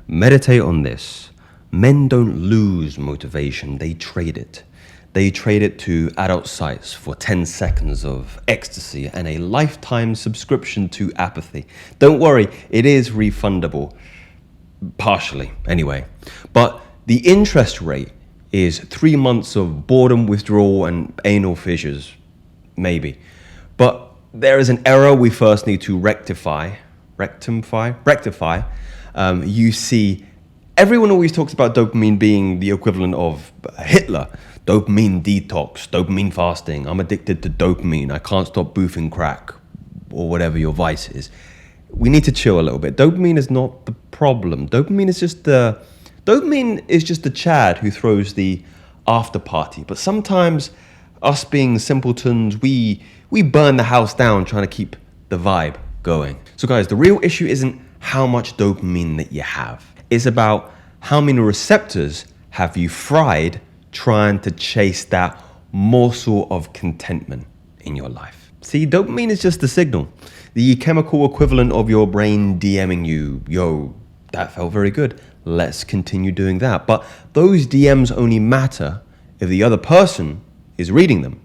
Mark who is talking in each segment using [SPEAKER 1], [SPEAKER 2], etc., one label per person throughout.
[SPEAKER 1] Meditate on this. Men don't lose motivation, they trade it. They trade it to adult sites for 10 seconds of ecstasy and a lifetime subscription to apathy. Don't worry, it is refundable. Partially, anyway. But the interest rate is 3 months of boredom, withdrawal, and anal fissures. Maybe. But there is an error we first need to rectify. You see, everyone always talks about dopamine being the equivalent of Hitler. Dopamine detox, dopamine fasting. I'm addicted to dopamine. I can't stop boofing crack, or whatever your vice is. We need to chill a little bit. Dopamine is not the problem. Dopamine is just the Chad who throws the after party. But sometimes, us being simpletons, we burn the house down trying to keep the vibe going. So guys, the real issue isn't how much dopamine that you have. It's about how many receptors have you fried trying to chase that morsel of contentment in your life. See, dopamine is just the signal, the chemical equivalent of your brain DMing you, yo, that felt very good, let's continue doing that. But those DMs only matter if the other person is reading them.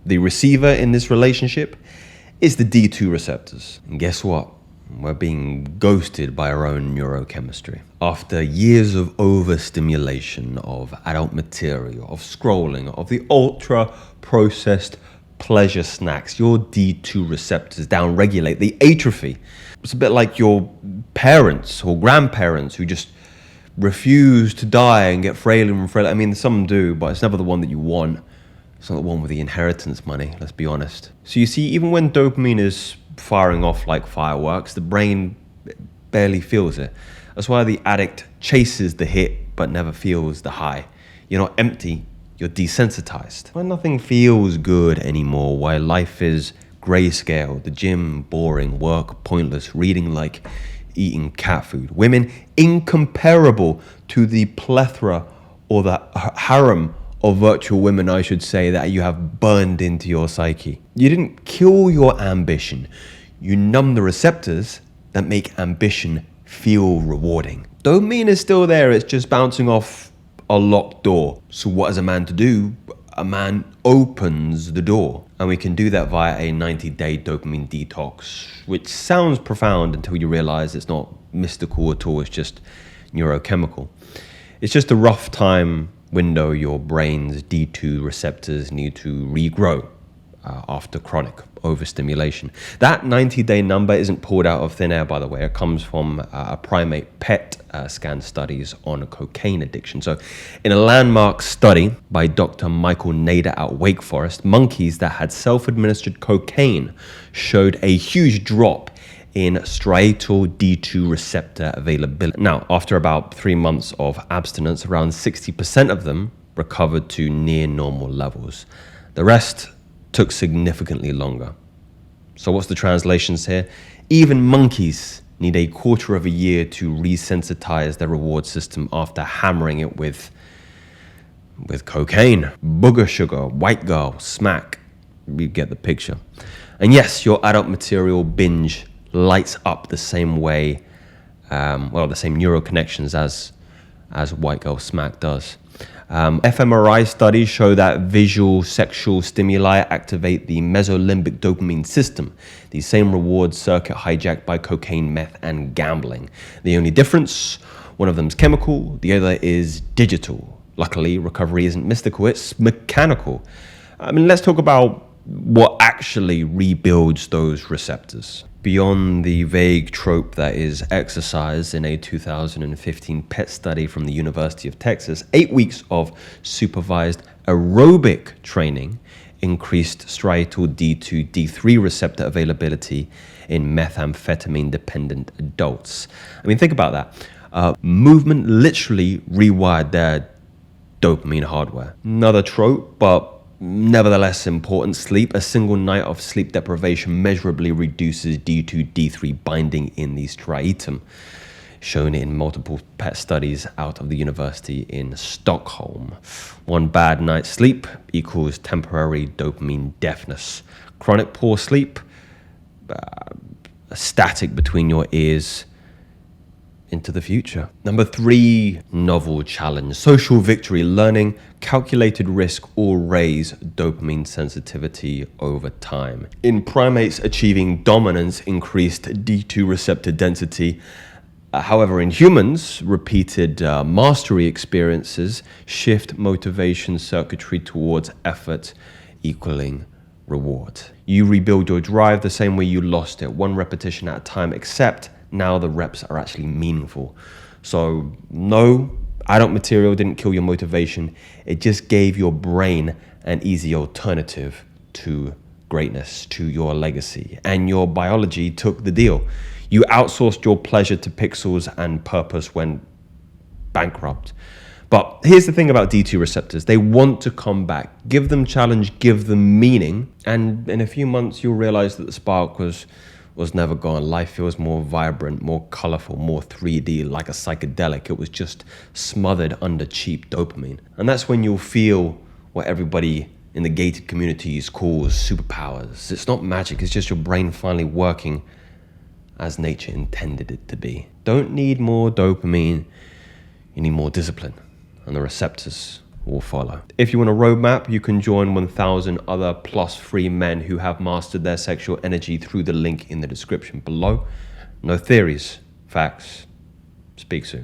[SPEAKER 1] The receiver in this relationship is the D2 receptors. And guess what? We're being ghosted by our own neurochemistry. After years of overstimulation, of adult material, of scrolling, of the ultra-processed pleasure snacks, your D2 receptors downregulate, they atrophy. It's a bit like your parents or grandparents who just refuse to die and get frailer and frailer. I mean, some do, but it's never the one that you want. It's not the one with the inheritance money, let's be honest. So you see, even when dopamine is firing off like fireworks, the brain barely feels it. That's why the addict chases the hit but never feels the high. You're not empty, you're desensitized. Why nothing feels good anymore, why life is grayscale, the gym boring, work pointless, reading like eating cat food, women incomparable to the plethora or the harem of virtual women, I should say, that you have burned into your psyche. You didn't kill your ambition. You numb the receptors that make ambition feel rewarding. Dopamine is still there, it's just bouncing off a locked door. So what is a man to do? A man opens the door. And we can do that via a 90-day dopamine detox, which sounds profound until you realize it's not mystical at all, it's just neurochemical. It's just a rough time window your brain's D2 receptors need to regrow after chronic overstimulation. That 90-day number isn't pulled out of thin air, by the way. It comes from a primate PET scan studies on cocaine addiction. So in a landmark study by Dr. Michael Nader at Wake Forest, monkeys that had self-administered cocaine showed a huge drop in striatal D2 receptor availability. Now, after about 3 months of abstinence, around 60% of them recovered to near normal levels. The rest took significantly longer. So what's the translations here? Even monkeys need a quarter of a year to resensitize their reward system after hammering it with cocaine, booger sugar, white girl, smack. You get the picture. And yes, your adult material binge lights up the same way, the same neural connections as white girl smack does. fMRI studies show that visual sexual stimuli activate the mesolimbic dopamine system, the same reward circuit hijacked by cocaine, meth, and gambling. The only difference, one of them's chemical, the other is digital. Luckily, recovery isn't mystical, it's mechanical. I mean, let's talk about what actually rebuilds those receptors. Beyond the vague trope that is exercise in a 2015 PET study from the University of Texas, 8 weeks of supervised aerobic training increased striatal D2, D3 receptor availability in methamphetamine-dependent adults. I mean, think about that. Movement literally rewired their dopamine hardware. Another trope, but nevertheless important, sleep. A single night of sleep deprivation measurably reduces D2, D3 binding in the striatum, shown in multiple PET studies out of the university in Stockholm. One bad night's sleep equals temporary dopamine deafness. Chronic poor sleep, static between your ears, into the future. Number 3, novel challenge. Social victory. Learning calculated risk or raise dopamine sensitivity over time. In primates, achieving dominance increased D2 receptor density. However, in humans, repeated mastery experiences shift motivation circuitry towards effort equaling reward. You rebuild your drive the same way you lost it, one repetition at a time, except now the reps are actually meaningful. So no, adult material didn't kill your motivation. It just gave your brain an easy alternative to greatness, to your legacy. And your biology took the deal. You outsourced your pleasure to pixels and purpose went bankrupt. But here's the thing about D2 receptors. They want to come back. Give them challenge, give them meaning. And in a few months, you'll realize that the spark was never gone. Life feels more vibrant, more colorful, more 3D, like a psychedelic. It was just smothered under cheap dopamine. And that's when you'll feel what everybody in the gated communities calls superpowers. It's not magic, it's just your brain finally working as nature intended it to be. Don't need more dopamine, you need more discipline, and the receptors will follow. If you want a roadmap, you can join 1,000 other plus free men who have mastered their sexual energy through the link in the description below. No theories, facts. Speak soon.